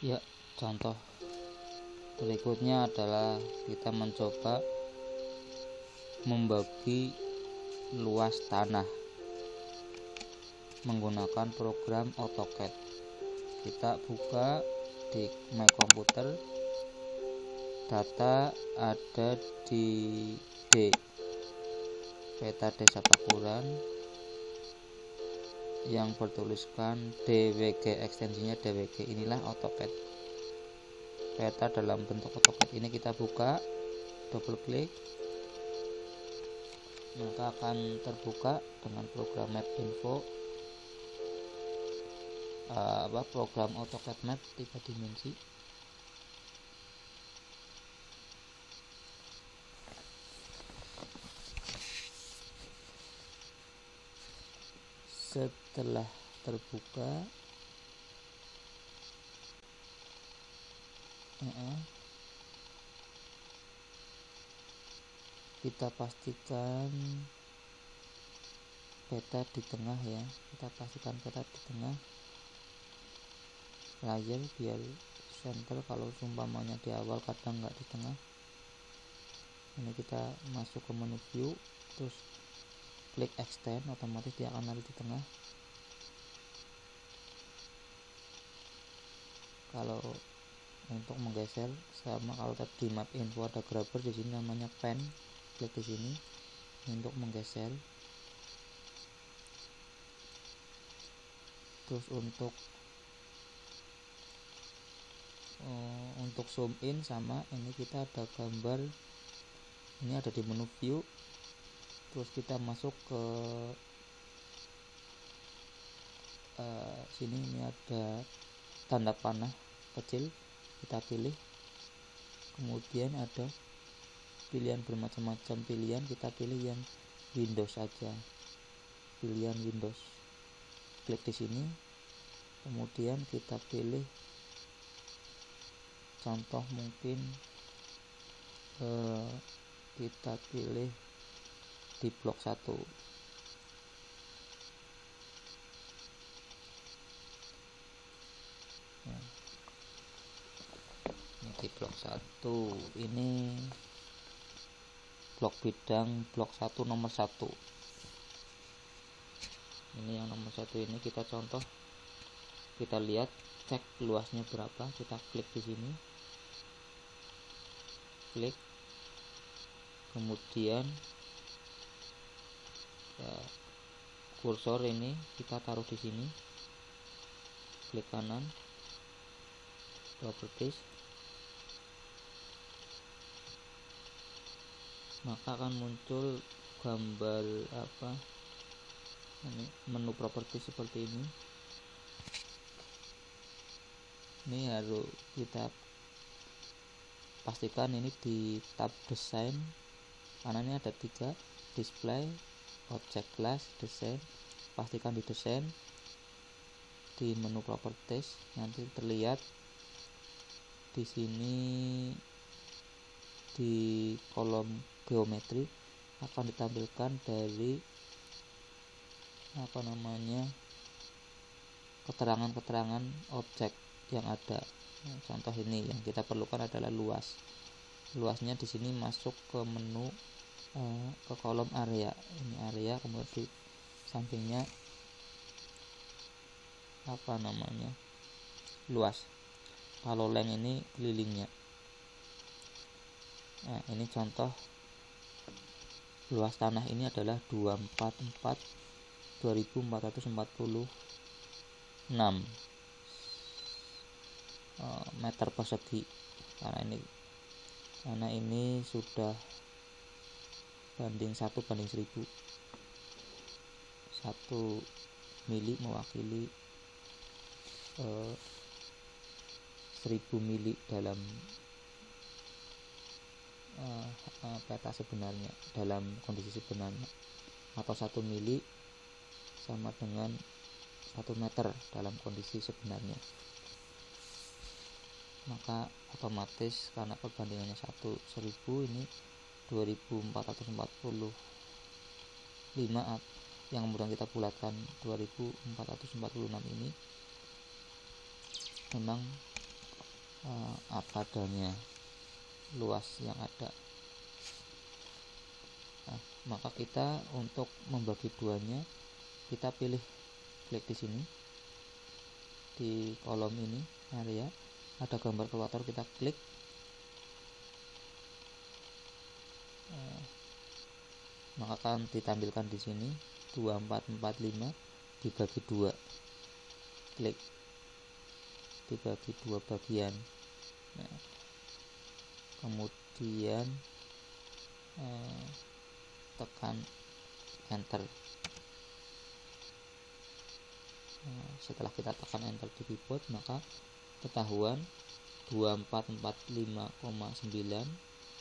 Ya, contoh berikutnya adalah kita mencoba membagi luas tanah menggunakan program AutoCAD. Kita buka di My Computer, data ada di D, peta desa Pakuran yang bertuliskan DWG, ekstensinya DWG. Inilah AutoCAD. Peta dalam bentuk AutoCAD ini kita buka, double klik, maka akan terbuka dengan program Map Info, program AutoCAD Map 3 dimensi. Setelah terbuka, kita pastikan peta di tengah ya. Kita pastikan peta di tengah layar biar center. Kalau umpamanya di awal kadang nggak di tengah. Ini kita masuk ke menu view, terus klik extend, otomatis dia akan ada di tengah. Kalau untuk menggeser sama kalau tadi map info ada grabber, di sini namanya pen, klik di sini untuk menggeser. Terus untuk zoom in sama ini kita ada gambar, ini ada di menu view. Terus kita masuk ke sini, ini ada tanda panah kecil, kita pilih. Kemudian ada pilihan bermacam-macam pilihan, kita pilih yang Windows saja, pilihan Windows, klik di sini. Kemudian kita pilih contoh, mungkin kita pilih di blok 1. Ini di blok 1, ini blok bidang blok 1 nomor 1. Ini yang nomor 1 ini kita contoh, kita lihat cek luasnya berapa, kita klik di sini, klik, kemudian kursor ini kita taruh di sini, klik kanan, properties, maka akan muncul gambar ini menu properties seperti ini. Ini harus kita pastikan ini di tab desain, karena ini ada 3, display, object class, desain. Pastikan di desain, di menu properties nanti terlihat di sini di kolom geometri akan ditampilkan dari keterangan-keterangan objek yang ada. Contoh ini yang kita perlukan adalah luas. Luasnya di sini masuk ke menu ke kolom area. Ini area, kemudian di sampingnya luas. Kalau length ini kelilingnya. Nah, ini contoh luas tanah ini adalah 2446 meter persegi, karena ini sudah banding 1:1000. 1 mili mewakili 1000 mili dalam peta sebenarnya, dalam kondisi sebenarnya, atau 1 mili sama dengan 1 meter dalam kondisi sebenarnya. Maka otomatis karena perbandingannya 1/1000, ini 2445 yang kemudian kita bulatkan 2446 ini memang apa adanya, luas yang ada. Nah, maka kita untuk membagi duanya, kita pilih, klik di sini di kolom ini, area ada gambar kalkulator, kita klik. Maka akan ditampilkan di sini 2445 dibagi 2. Klik dibagi 2 bagian. Nah, kemudian tekan enter. Setelah kita tekan enter di keyboard, maka ketahuan 2445,9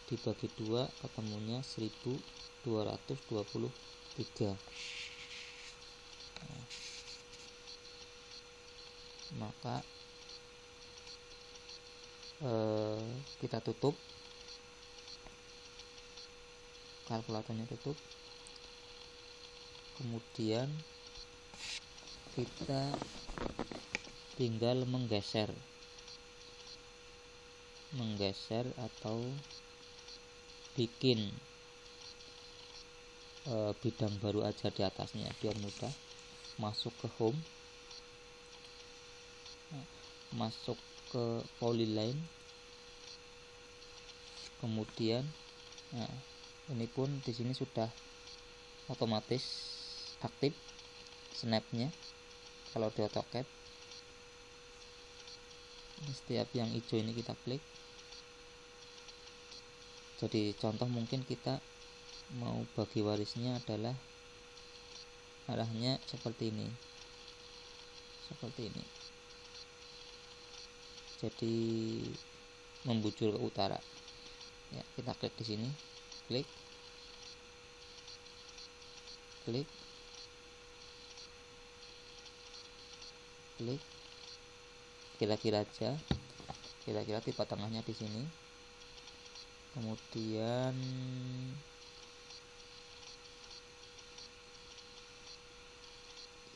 dibagi 2 ketemunya 1223. Maka kita tutup, kalkulatornya tutup, kemudian kita tinggal menggeser atau bikin bidang baru aja di atasnya biar mudah. Masuk ke home, masuk ke polyline, kemudian ini pun di sini sudah otomatis aktif snapnya. Kalau di AutoCAD, setiap yang hijau ini kita klik. Jadi contoh, mungkin kita mau bagi warisnya adalah arahnya seperti ini, jadi membujur ke utara. Ya, kita klik di sini, klik, kira-kira tipe tengahnya di sini. Kemudian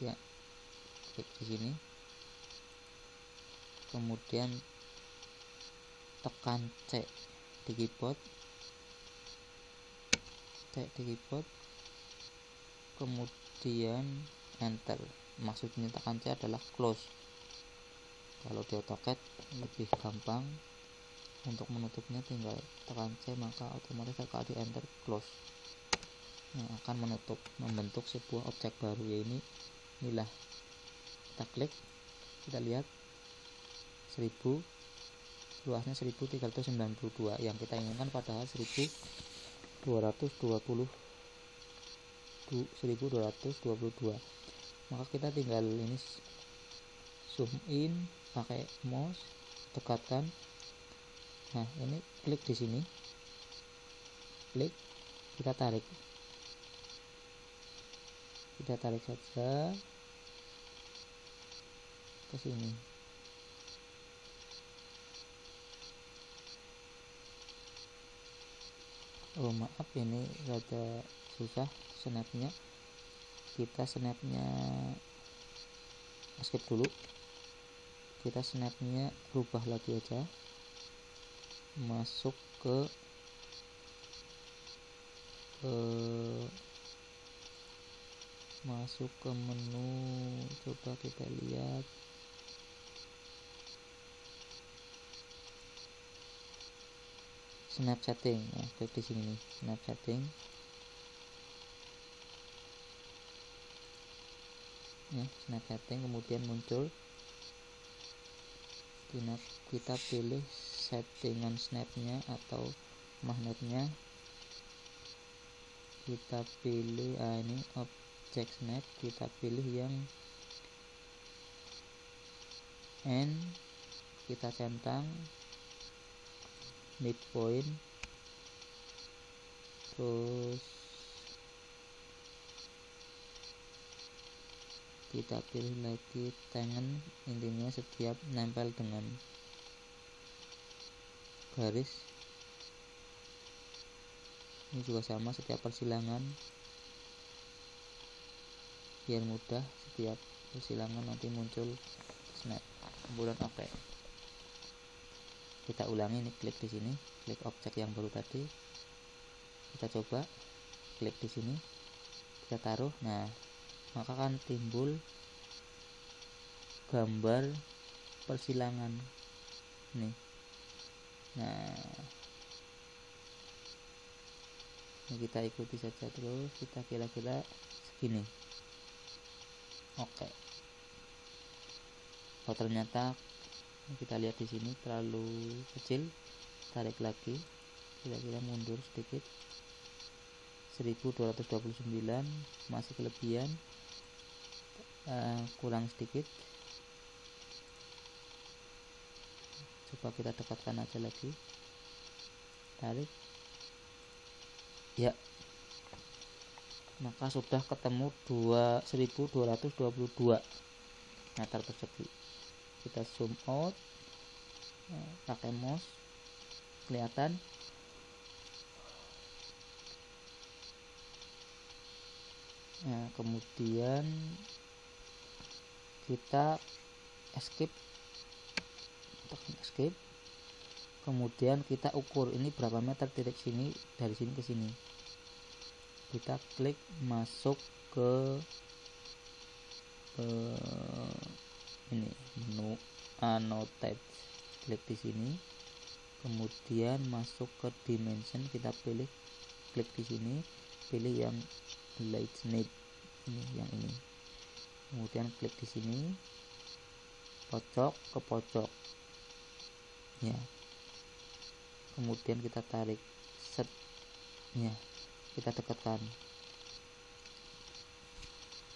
ya, klik di sini, kemudian tekan C di keyboard, kemudian enter. Maksudnya tekan C adalah close. Kalau di AutoCAD lebih gampang untuk menutupnya, tinggal tekan C, maka otomatis kalau di enter close, yang akan menutup, membentuk sebuah objek baru, yaitu inilah. Kita klik, kita lihat 1000, luasnya 1392, yang kita inginkan padahal 1222. Maka kita tinggal ini zoom in pakai mouse, dekatkan. Nah, ini klik di sini, kita tarik saja ke sini. Oh maaf, ini rada susah snapnya. Kita snapnya skip dulu, kita snapnya rubah lagi aja, masuk ke menu. Coba kita lihat, snap setting. Nah, klik di sini nih, snap setting. Ya, snap setting, kemudian muncul. Kita pilih settingan snapnya atau magnetnya. Kita pilih ini object snap, kita pilih yang N, kita centang midpoint, terus kita pilih lagi tangen. Intinya setiap nempel dengan garis ini juga sama, setiap persilangan, biar mudah setiap persilangan nanti muncul snap. Kemudian oke. Kita ulangi nih, klik di sini, klik objek yang baru tadi, kita coba klik di sini, kita taruh. Nah, maka akan timbul gambar persilangan nih. Nah, ini kita ikuti saja terus, kita kira-kira segini. Oke. Oh, ternyata kita lihat di sini terlalu kecil, tarik lagi, kira-kira mundur sedikit. 1229 masih kelebihan, kurang sedikit. Coba kita dekatkan aja lagi, tarik ya, maka sudah ketemu 1222 meter persegi. Kita zoom out, pakai mouse, kelihatan. Nah, kemudian kita escape, kemudian kita ukur ini berapa meter titik sini, dari sini ke sini. Kita klik masuk ke ini menu annotate, klik di sini, kemudian masuk ke dimension, kita pilih, klik di sini, pilih yang lightning ini, yang ini, kemudian klik di sini, pojok ke pojok ya, kemudian kita tarik set ya, kita dekatkan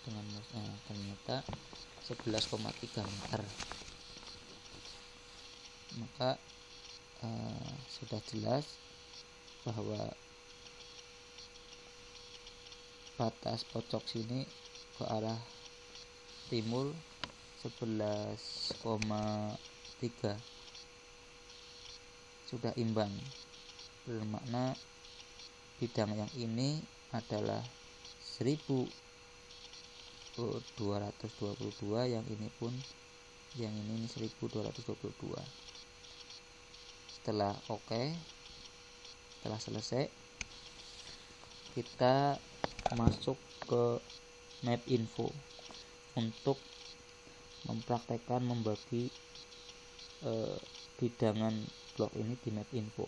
dengan mouse. Nah, ternyata 11,3 meter. Maka sudah jelas bahwa batas pojok sini ke arah timur 11,3, sudah imbang, bermakna bidang yang ini adalah 1222, yang ini pun, yang ini 1222. Setelah setelah selesai, kita masuk ke map info untuk mempraktekkan membagi bidangan blok ini di map info,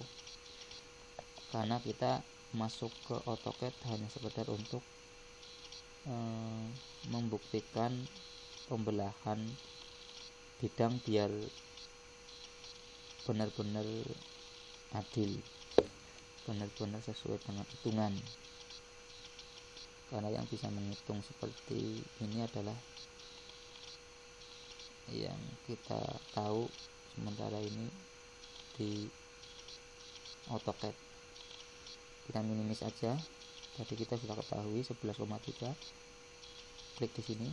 karena kita masuk ke AutoCAD hanya sekedar untuk membuktikan pembelahan bidang biar benar-benar adil, benar-benar sesuai dengan hitungan. Karena yang bisa menghitung seperti ini adalah yang kita tahu sementara ini di AutoCAD. Kita minimis aja, tadi kita sudah ketahui 11,3. Klik di sini,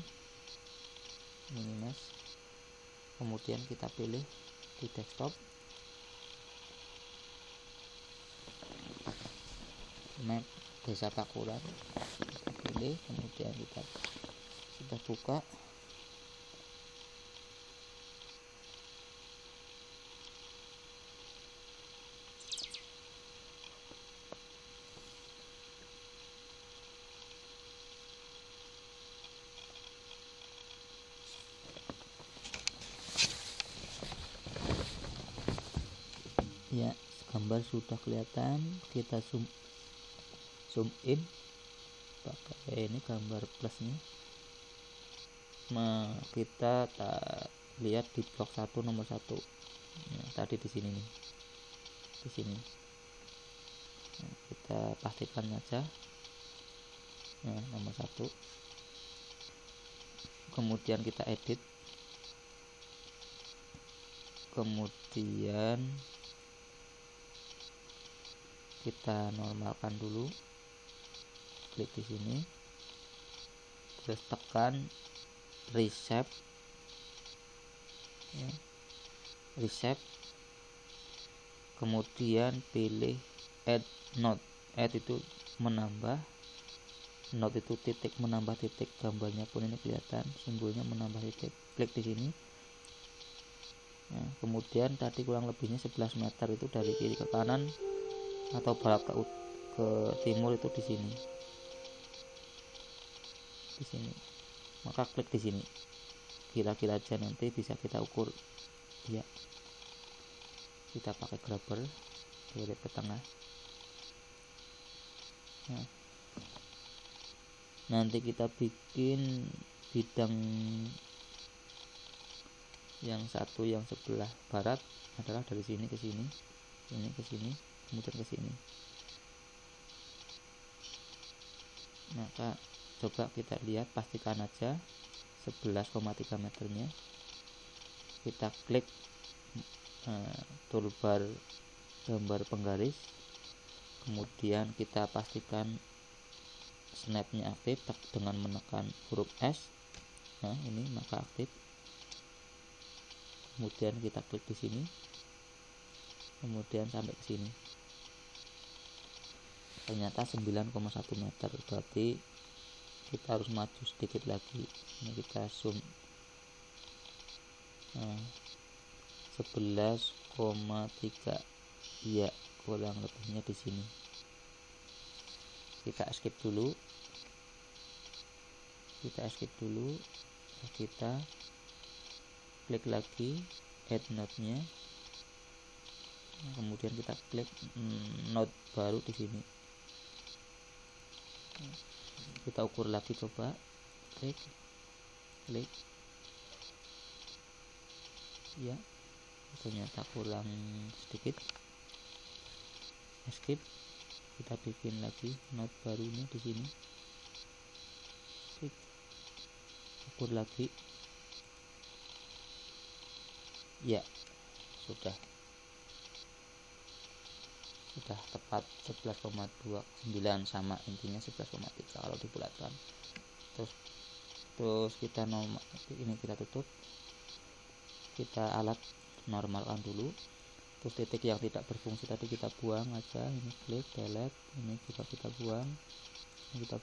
minimis, kemudian kita pilih di desktop map Desa Pakuran, kita pilih, kemudian kita sudah buka. Ya, gambar sudah kelihatan. Kita zoom in pakai ini gambar plusnya. Kita lihat di blok 1 nomor 1. Nah, tadi di sini nih, di sini. Nah, kita pastikan aja. Nah, nomor 1. Kemudian kita edit, kemudian kita normalkan dulu, klik di sini, terus tekan reshape ya, reshape, kemudian pilih add node. Add itu menambah, node itu titik, menambah titik, gambarnya pun ini kelihatan simbolnya menambah titik. Klik di sini, Nah, kemudian tadi kurang lebihnya 11 meter itu dari kiri ke kanan atau barat ke timur itu di sini. Di sini. Maka klik di sini. Kira-kira aja nanti bisa kita ukur. Ya. Kita pakai grabber, lihat ke tengah. Nah, nanti kita bikin bidang yang satu yang sebelah barat adalah dari sini ke sini, ini ke sini, kemudian ke sini. Maka coba kita lihat, pastikan aja 11,3 meternya. Kita klik toolbar gambar penggaris, kemudian kita pastikan snapnya aktif dengan menekan huruf S. Nah, ini maka aktif. Kemudian kita klik di sini, kemudian sampai ke sini. Ternyata 9,1 meter, berarti kita harus maju sedikit lagi. Ini kita zoom. Nah, 11,3, ya kurang lebihnya di sini. Kita skip dulu. Kita klik lagi add node-nya. Kemudian kita klik node baru di sini. Kita ukur lagi, coba klik. Ya, ternyata kurang sedikit. Skip. Kita bikin lagi node barunya di sini. Klik. Ukur lagi. Ya, sudah tepat 11,29, sama intinya 11,3 kalau dibulatkan. Terus kita ini kita tutup, kita alat normalkan dulu. Terus titik yang tidak berfungsi tadi kita buang aja, ini klik delete, ini juga kita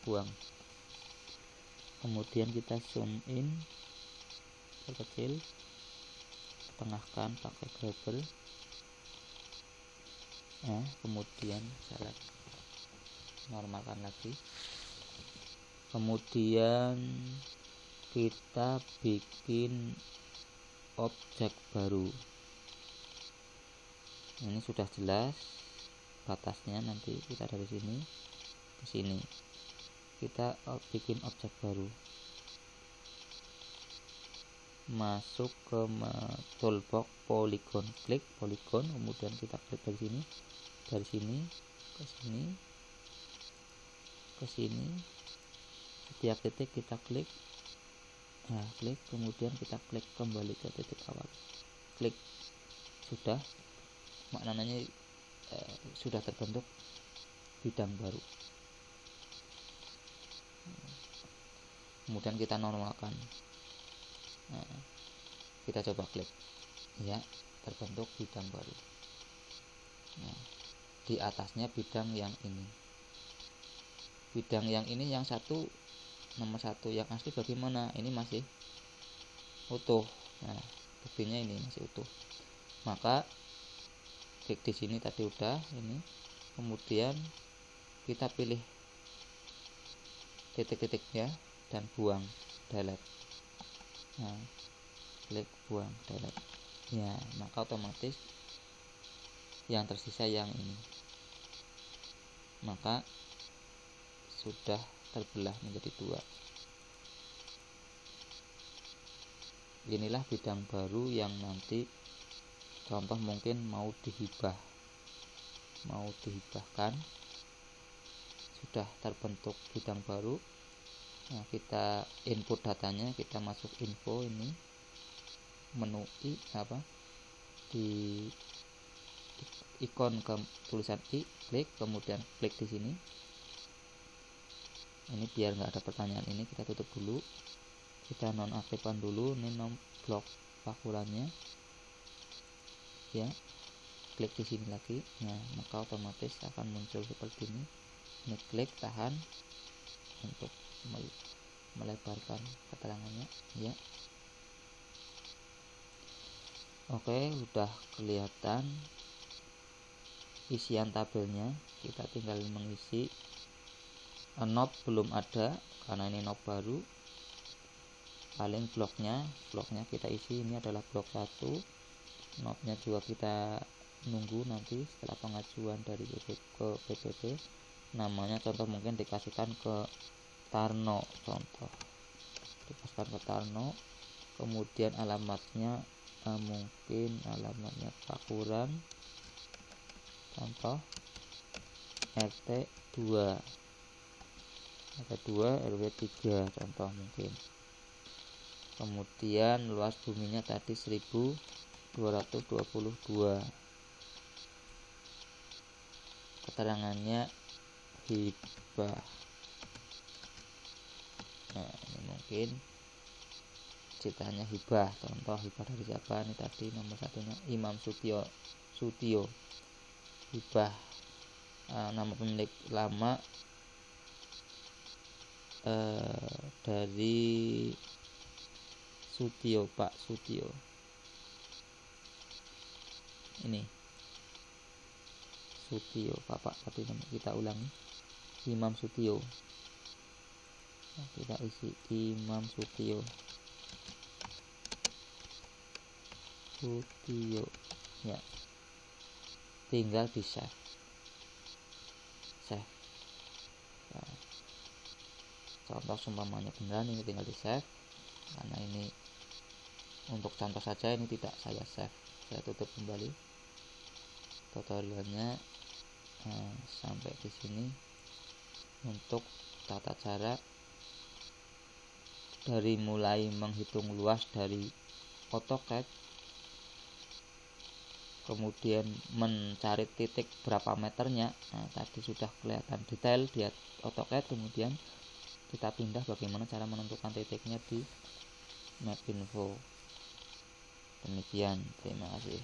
buang, kemudian kita zoom in, perkecil, tengahkan pakai grabber. Nah, kemudian select, normalkan lagi. Kemudian kita bikin objek baru. Ini sudah jelas batasnya, nanti kita dari sini ke sini. Kita bikin objek baru. Masuk ke toolbox polygon, klik polygon, kemudian kita klik dari sini ke sini, setiap titik kita klik. Nah, klik, kemudian kita klik kembali ke titik awal, klik. Sudah, maknanya sudah terbentuk bidang baru. Kemudian kita normalkan. Nah, kita coba klik, ya, terbentuk bidang baru. Nah, di atasnya bidang yang ini. Bidang yang ini yang satu, nomor 1 yang asli bagaimana? Ini masih utuh. Nah, buktinya ini masih utuh. Maka klik di sini tadi udah ini. Kemudian kita pilih titik-titiknya dan buang, delete. Nah, klik buang, delete. Ya, maka otomatis yang tersisa yang ini. Maka sudah terbelah menjadi 2. Inilah bidang baru yang nanti contoh mungkin mau dihibahkan. Sudah terbentuk bidang baru. Nah, kita input datanya, kita masuk info ini, menu di ikon ke tulisan i, klik, kemudian klik di sini. Ini biar nggak ada pertanyaan, ini kita tutup dulu, kita nonaktifkan dulu. Ini blok pakulannya, ya, klik di sini lagi. Nah, maka otomatis akan muncul seperti ini. Ini klik, tahan untuk melebarkan keterangannya, ya. Oke, udah kelihatan isian tabelnya. Kita tinggal mengisi. Knob belum ada karena ini knob baru. Paling bloknya kita isi. Ini adalah blok 1. Knobnya juga kita nunggu nanti setelah pengajuan dari ke PBB. Namanya contoh mungkin dikasihkan ke Tarno, contoh dikasihkan ke Tarno. Kemudian alamatnya mungkin alamatnya Pakuran, contoh RT 2 RW 3 contoh mungkin. Kemudian luas buminya tadi 1222. Keterangannya hibah. Nah, ini mungkin ceritanya hibah. Contoh hibah dari siapa? Ini tadi nomor satunya Imam Sutio. Hibah. Nama pemilik lama dari Sutio, Pak Sutio. Ini Sutio, Bapak tadi kita ulangi. Imam Sutio. Nah, kita isi Imam Sutio. Ya. Tinggal di save. Nah, contoh seumpamanya beneran ini tinggal di save. Karena ini untuk contoh saja, ini tidak saya save. Saya tutup kembali tutorialnya. Sampai di sini untuk tata cara dari mulai menghitung luas dari AutoCAD, kemudian mencari titik berapa meternya. Nah, tadi sudah kelihatan detail di AutoCAD. Kemudian kita pindah bagaimana cara menentukan titiknya di Mapinfo. Demikian, terima kasih.